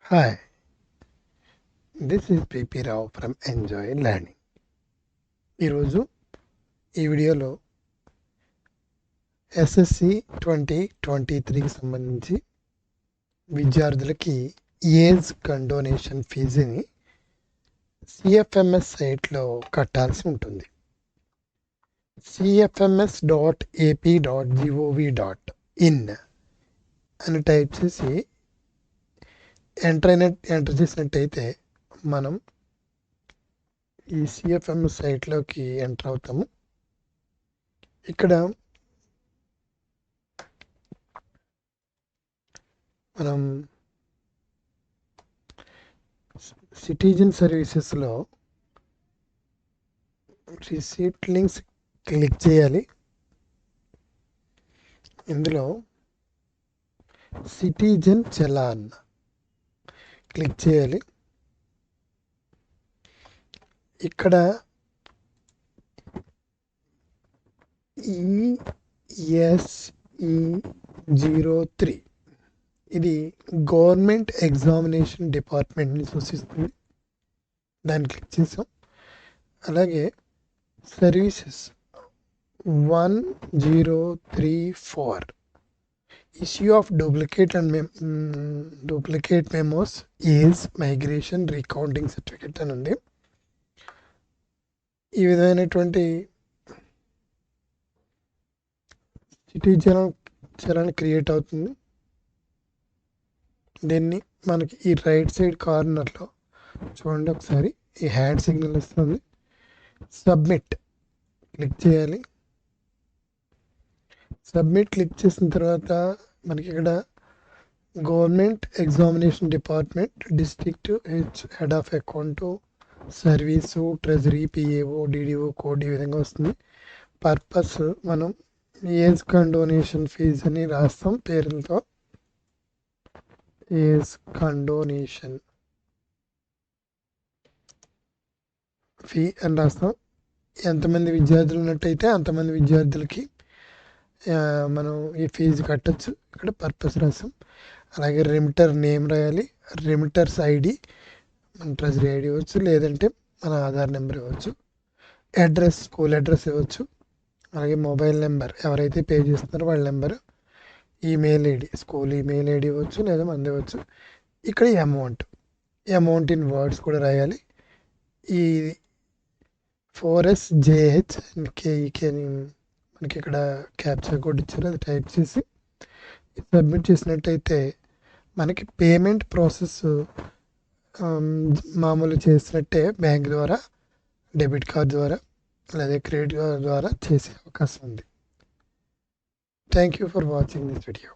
Hi, this is PP Rao from Enjoy Learning. ఈరోజు ఈ వీడియోలో ఎస్ఎస్సి 2023కి సంబంధించి విద్యార్థులకి ఏజ్ కండోనేషన్ ఫీజుని సిఎఫ్ఎంఎస్ సైట్లో కట్టాల్సి ఉంటుంది. cfms.ap.gov.in అని టైప్ చేసి ఎంటర్ చేసినట్టయితే మనం ఈ సిఎఫ్ఎంఎస్ సైట్లోకి ఎంటర్ అవుతాము. ఇక్కడ మనం సిటిజన్ సర్వీసెస్లో రిసీట్ లింక్స్ క్లిక్ చేయాలి. ఇందులో సిటిజన్ చలాన్ క్లిక్ చేయాలి. ఇక్కడ ESE03 ఇది గవర్నమెంట్ ఎగ్జామినేషన్ డిపార్ట్మెంట్ని సూచిస్తుంది. దాన్ని క్లిక్ చేసాం. అలాగే services 1034 issue of duplicate memos age migration recounting certificate అని ఉంది. ఈ విధమైనటువంటి సిటిజన్ చలాన్ క్రియేట్ అవుతుంది. దీన్ని మనకి ఈ రైట్ సైడ్ కార్నర్లో చూడండి, ఒకసారి ఈ హ్యాండ్ సిగ్నల్ వస్తుంది. సబ్మిట్ క్లిక్ చేయాలి. సబ్మిట్ క్లిక్ చేసిన తర్వాత మనకి ఇక్కడ government examination department, district, head of account, service, treasury, PaO, DDO code ఈ విధంగా వస్తుంది. పర్పస్ మనం ఏజ్ కండోనేషన్ ఫీజ్ అని రాస్తాం. పేర్లతో ఏజ్ కండోనేషన్ ఫీ అని రాస్తాం. ఎంతమంది విద్యార్థులు ఉన్నట్టయితే అంతమంది విద్యార్థులకి మనం ఈ ఫీజు కట్టచ్చు. ఇక్కడ పర్పస్ రాస్తాం. అలాగే రెమిటర్ నేమ్ రాయాలి. రెమిటర్స్ ఐడి మన ట్రెజరీ ఐడి ఇవ్వచ్చు, లేదంటే మన ఆధార్ నెంబర్ ఇవ్వచ్చు. అడ్రస్, స్కూల్ అడ్రస్ ఇవ్వచ్చు. అలాగే మొబైల్ నెంబర్, ఎవరైతే పే చేస్తున్నారో వాళ్ళ number, email ID, school email ID ఇవ్వచ్చు, లేదా మంది ఇవ్వచ్చు. ఇక్కడ అమౌంట్ ఇన్ వర్డ్స్ కూడా రాయాలి. ఈ 4SJH కేఈకే అని మనకి ఇక్కడ క్యాప్చర్ కోడ్ ఇచ్చారు, అది టైప్ చేసి సబ్మిట్ చేసినట్టయితే మనకి పేమెంట్ ప్రాసెస్ మామూలు చేసినట్టే బ్యాంక్ ద్వారా, డెబిట్ కార్డ్ ద్వారా, లేదా క్రెడిట్ కార్డ్ ద్వారా చేసే అవకాశం ఉంది. Thank you for watching this video.